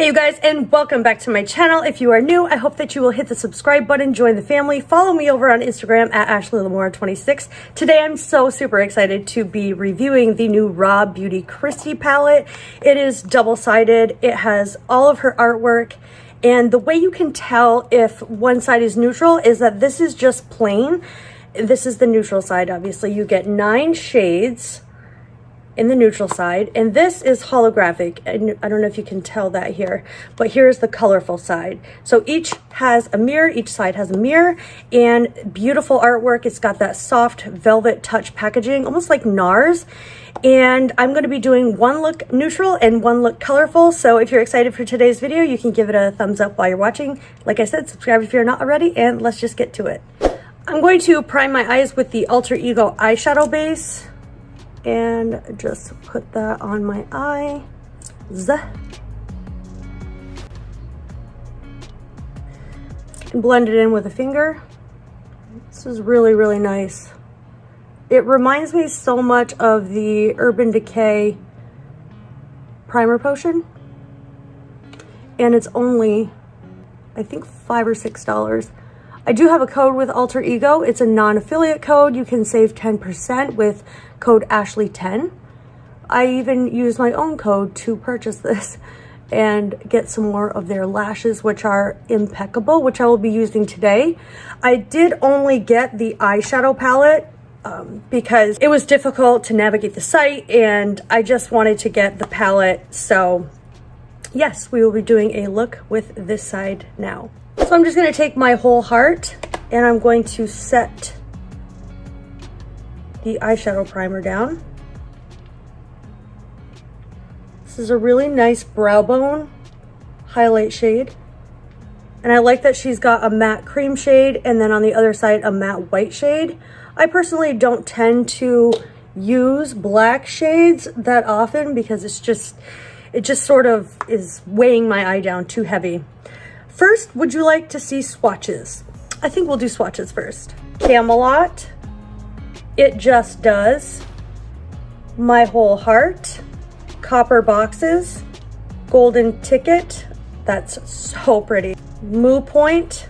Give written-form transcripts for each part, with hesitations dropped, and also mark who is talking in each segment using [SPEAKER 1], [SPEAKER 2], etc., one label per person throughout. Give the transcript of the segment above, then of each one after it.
[SPEAKER 1] Hey you guys, and welcome back to my channel. If you are new, I hope that you will hit the subscribe button, join the family, follow me over on Instagram at AshleyLamora26. Today I'm so super excited to be reviewing the new Raw Beauty Christi palette. It is double-sided, it has all of her artwork, and the way you can tell if one side is neutral is that this is just plain. This is the neutral side, obviously. You get 9 shades in the neutral side, and this is holographic, and I don't know if you can tell that here, but here's the colorful side. So each has a mirror, each side has a mirror, and beautiful artwork. It's got that soft velvet touch packaging, almost like NARS. And I'm going to be doing one look neutral and one look colorful. So if you're excited for today's video, you can give it a thumbs up while you're watching. Like I said, subscribe if you're not already, and let's just get to it. I'm going to prime my eyes with the Alter Ego eyeshadow base and just put that on my eye. And blend it in with a finger. This is really, really nice. It reminds me so much of the Urban Decay primer potion, and it's only, I think, $5 or $6. I do have a code with Alter Ego. It's a non-affiliate code. You can save 10% with code Ashley10. I even used my own code to purchase this and get some more of their lashes, which are impeccable, which I will be using today. I did only get the eyeshadow palette because it was difficult to navigate the site, and I just wanted to get the palette. So yes, we will be doing a look with this side now. So I'm just going to take my whole heart and I'm going to set the eyeshadow primer down. This is a really nice brow bone highlight shade. And I like that she's got a matte cream shade and then on the other side a matte white shade. I personally don't tend to use black shades that often because it just sort of is weighing my eye down too heavy. First, would you like to see swatches? I think we'll do swatches first. Camelot, It Just Does, My Whole Heart, Copper Boxes, Golden Ticket, that's so pretty. Moo Point,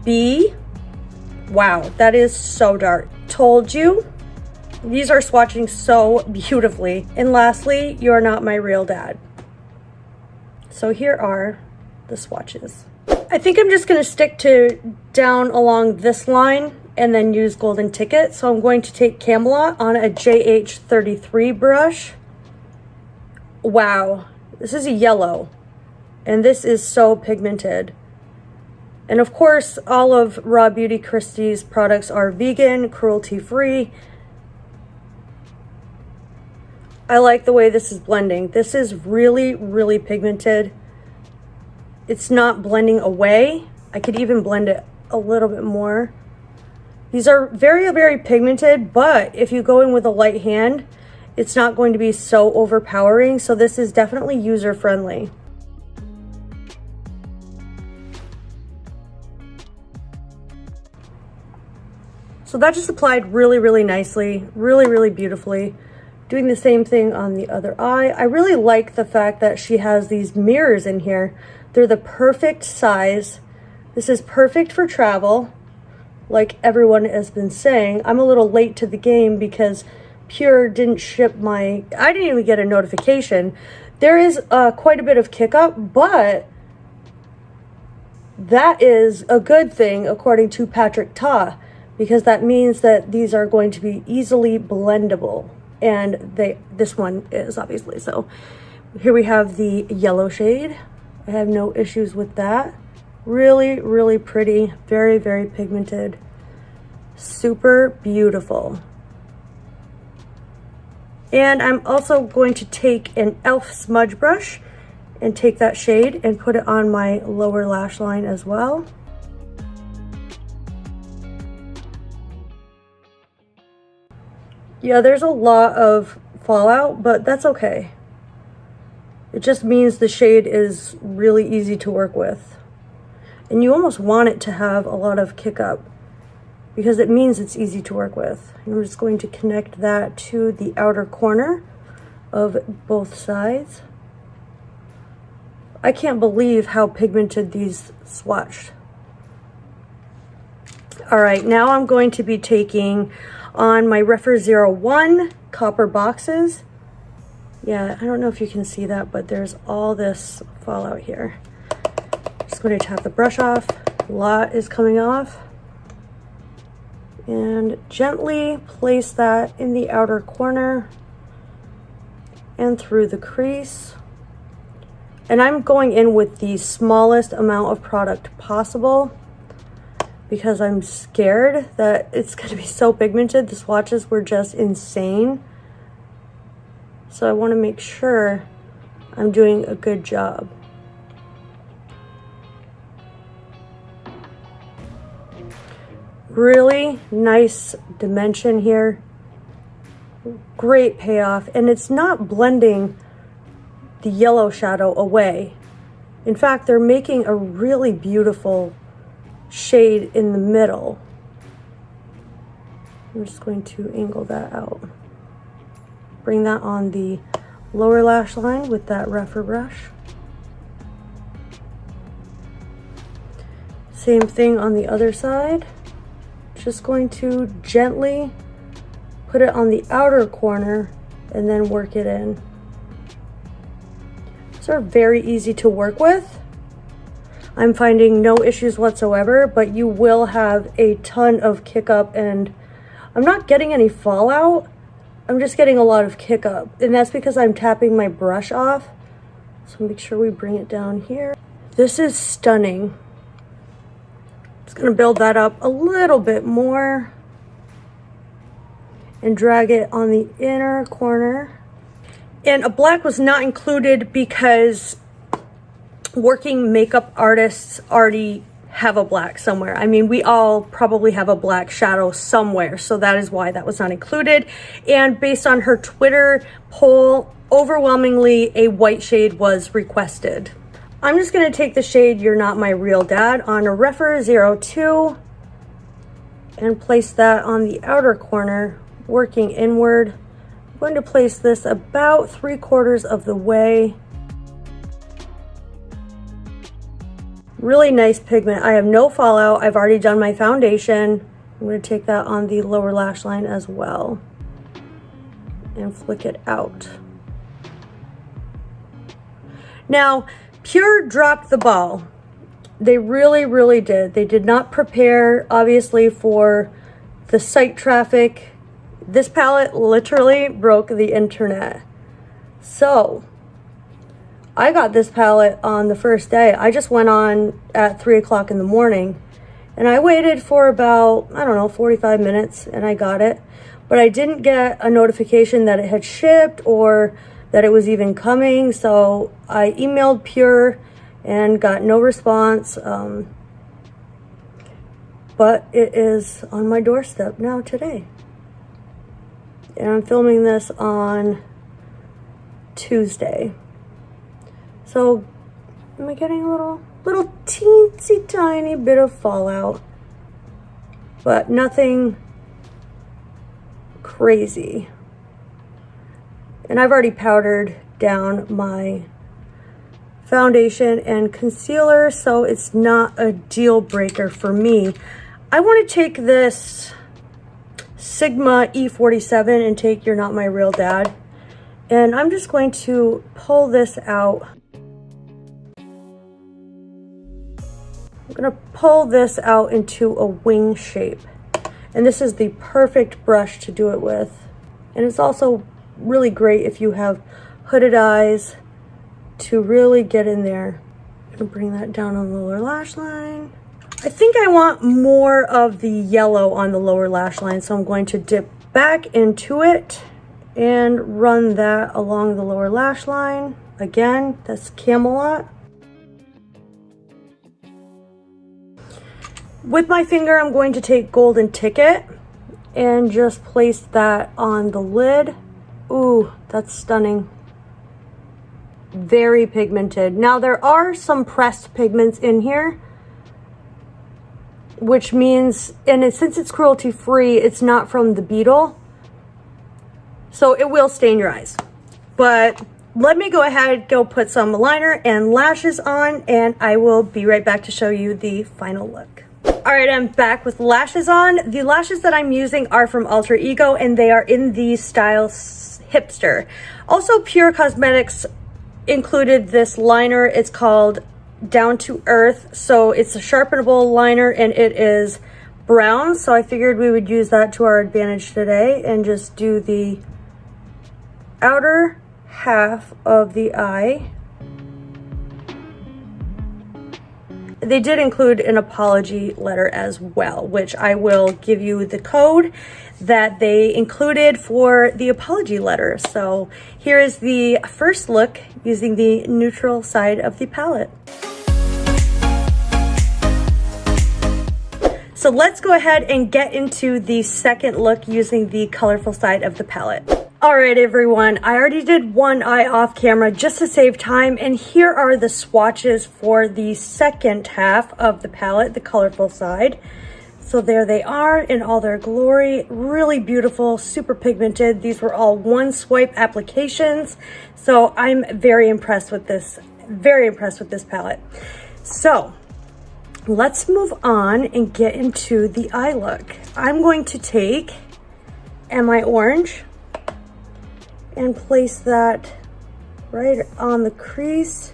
[SPEAKER 1] B, wow, that is so dark. Told You, these are swatching so beautifully. And lastly, You're Not My Real Dad. So here are the swatches. I think I'm just going to stick to down along this line and then use Golden Ticket. So I'm going to take Camelot on a JH33 brush. Wow, this is a yellow, and this is so pigmented. And of course, all of Raw Beauty Christi's products are vegan, cruelty-free. I like the way this is blending. This is really, really pigmented. It's not blending away. I could even blend it a little bit more. These are very, very pigmented, but if you go in with a light hand, it's not going to be so overpowering. So this is definitely user-friendly. So that just applied really, really nicely, really, really beautifully. Doing the same thing on the other eye. I really like the fact that she has these mirrors in here. They're the perfect size. This is perfect for travel, like everyone has been saying. I'm a little late to the game because PUR didn't ship I didn't even get a notification. There is quite a bit of kick up, but that is a good thing according to PRACKT, because that means that these are going to be easily blendable. And this one is obviously. So here we have the yellow shade. I have no issues with that. Really, really pretty. Very, very pigmented. Super beautiful. And I'm also going to take an e.l.f. smudge brush and take that shade and put it on my lower lash line as well. Yeah, there's a lot of fallout, but that's okay. It just means the shade is really easy to work with. And you almost want it to have a lot of kick up because it means it's easy to work with. And I'm just going to connect that to the outer corner of both sides I can't believe how pigmented these swatched. All right, now I'm going to be taking on my Refer 01 copper boxes. Yeah, I don't know if you can see that, but there's all this fallout here. Just going to tap the brush off. A lot is coming off. And gently place that in the outer corner and through the crease. And I'm going in with the smallest amount of product possible because I'm scared that it's going to be so pigmented. The swatches were just insane. So I want to make sure I'm doing a good job. Really nice dimension here. Great payoff. And it's not blending the yellow shadow away. In fact, they're making a really beautiful shade in the middle. I'm just going to angle that out. Bring that on the lower lash line with that Refer brush. Same thing on the other side. Just going to gently put it on the outer corner and then work it in. These are very easy to work with. I'm finding no issues whatsoever, but you will have a ton of kick up, and I'm not getting any fallout. I'm just getting a lot of kick up, and that's because I'm tapping my brush off. So make sure we bring it down here. This is stunning. Just gonna build that up a little bit more and drag it on the inner corner. And a black was not included because working makeup artists already have a black somewhere. I mean, we all probably have a black shadow somewhere, so that is why that was not included. And based on her Twitter poll, overwhelmingly a white shade was requested. I'm just going to take the shade You're Not My Real Dad on a Refer 02 and place that on the outer corner, working inward. I'm going to place this about 3/4 of the way. Really nice pigment. I have no fallout. I've already done my foundation. I'm going to take that on the lower lash line as well and flick it out. Now, PUR dropped the ball. They really, really did. They did not prepare, obviously, for the site traffic. This palette literally broke the internet. So I got this palette on the first day. I just went on at 3 o'clock in the morning and I waited for about, I don't know, 45 minutes and I got it. But I didn't get a notification that it had shipped or that it was even coming. So I emailed PUR and got no response. But it is on my doorstep now today. And I'm filming this on Tuesday. So, am I getting a little teensy tiny bit of fallout, but nothing crazy. And I've already powdered down my foundation and concealer, so it's not a deal breaker for me. I want to take this Sigma E47 and take You're Not My Real Dad. And I'm just going to pull this out. I'm going to pull this out into a wing shape. And this is the perfect brush to do it with. And it's also really great if you have hooded eyes to really get in there. I'm going to bring that down on the lower lash line. I think I want more of the yellow on the lower lash line, so I'm going to dip back into it and run that along the lower lash line. Again, that's Camelot. With my finger, I'm going to take Golden Ticket and just place that on the lid. Ooh, that's stunning. Very pigmented. Now, there are some pressed pigments in here, which means, and since it's cruelty-free, it's not from the beetle, so it will stain your eyes. But let me go ahead, go put some liner and lashes on, and I will be right back to show you the final look. All right, I'm back with lashes on. The lashes that I'm using are from Alter Ego, and they are in the style Hipster. Also, PUR Cosmetics included this liner. It's called Down to Earth. So it's a sharpenable liner, and it is brown. So I figured we would use that to our advantage today and just do the outer half of the eye. They did include an apology letter as well, which I will give you the code that they included for the apology letter. So here is the first look using the neutral side of the palette. So let's go ahead and get into the second look using the colorful side of the palette. All right, everyone, I already did one eye off camera just to save time, and here are the swatches for the second half of the palette, the colorful side. So there they are in all their glory, really beautiful, super pigmented. These were all one swipe applications. So I'm very impressed with this palette. So let's move on and get into the eye look. I'm going to take my orange and place that right on the crease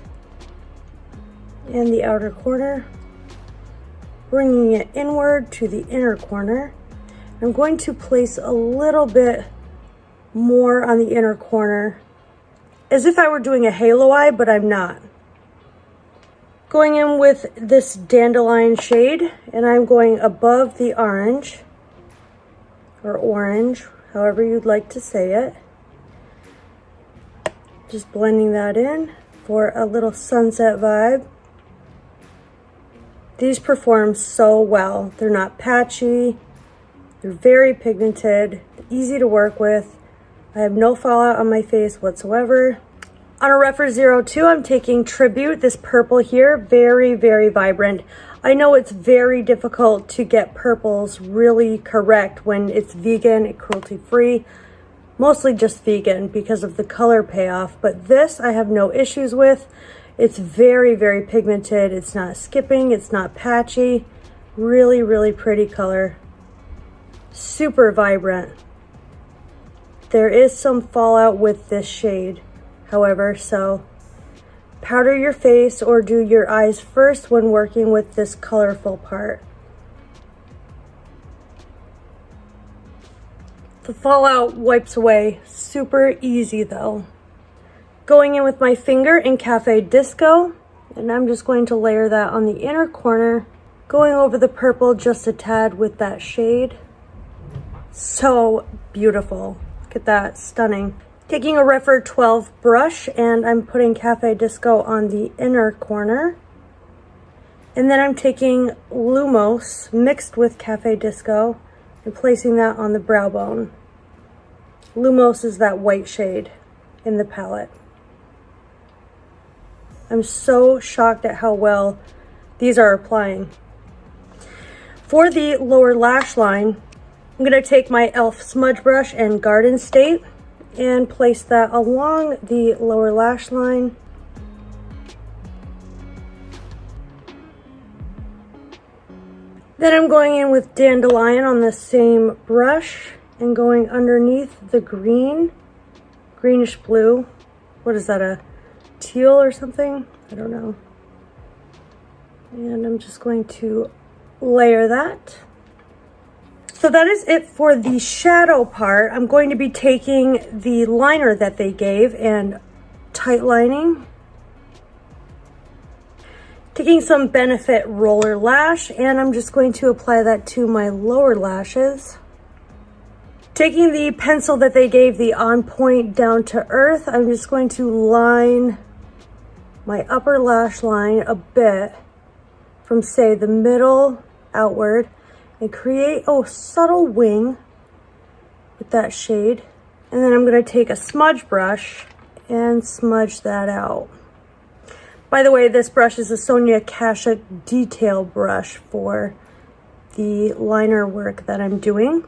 [SPEAKER 1] and the outer corner, bringing it inward to the inner corner. I'm going to place a little bit more on the inner corner, as if I were doing a halo eye, but I'm not. Going in with this dandelion shade, and I'm going above the orange, or orange, however you'd like to say it. Just blending that in for a little sunset vibe. These perform so well. They're not patchy. They're very pigmented, easy to work with. I have no fallout on my face whatsoever. On a Rephr 02, I'm taking Tribute, this purple here, very, very vibrant. I know it's very difficult to get purples really correct when it's vegan and cruelty-free. Mostly just vegan because of the color payoff, but this I have no issues with. It's very, very pigmented. It's not skipping, it's not patchy. Really, really pretty color. Super vibrant. There is some fallout with this shade, however, so powder your face or do your eyes first when working with this colorful part. The fallout wipes away super easy though. Going in with my finger in Cafe Disco, and I'm just going to layer that on the inner corner, going over the purple just a tad with that shade. So beautiful. Look at that, stunning. Taking a Rephr 12 brush, and I'm putting Cafe Disco on the inner corner. And then I'm taking Lumos mixed with Cafe Disco and placing that on the brow bone. Lumos is that white shade in the palette. I'm so shocked at how well these are applying. For the lower lash line, I'm going to take my e.l.f. smudge brush and Garden State and place that along the lower lash line. Then I'm going in with Dandelion on the same brush and going underneath the greenish blue. What is that, a teal or something? I don't know. And I'm just going to layer that. So that is it for the shadow part. I'm going to be taking the liner that they gave and tight lining. Taking some Benefit Roller Lash, and I'm just going to apply that to my lower lashes. Taking the pencil that they gave, the On Point Down to Earth, I'm just going to line my upper lash line a bit from, say, the middle outward and create a subtle wing with that shade. And then I'm going to take a smudge brush and smudge that out. By the way, this brush is a Sonia Kashuk detail brush for the liner work that I'm doing.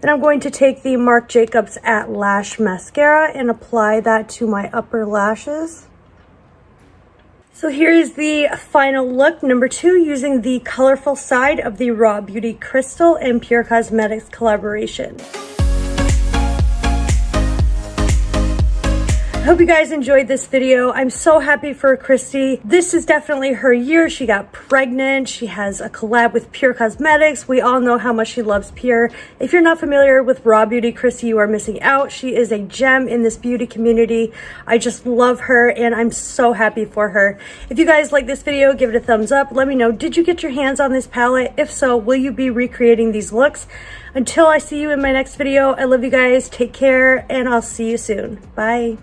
[SPEAKER 1] And Then I'm going to take the Marc Jacobs At Lash Mascara and apply that to my upper lashes. So here's the final look, number 2, using the colorful side of the Raw Beauty Crystal and Pure Cosmetics collaboration. I hope you guys enjoyed this video. I'm so happy for Kristi. This is definitely her year. She got pregnant. She has a collab with Pure Cosmetics. We all know how much she loves Pure. If you're not familiar with Raw Beauty Kristi, you are missing out. She is a gem in this beauty community. I just love her and I'm so happy for her. If you guys like this video, give it a thumbs up. Let me know, did you get your hands on this palette? If so, will you be recreating these looks? Until I see you in my next video, I love you guys. Take care and I'll see you soon. Bye.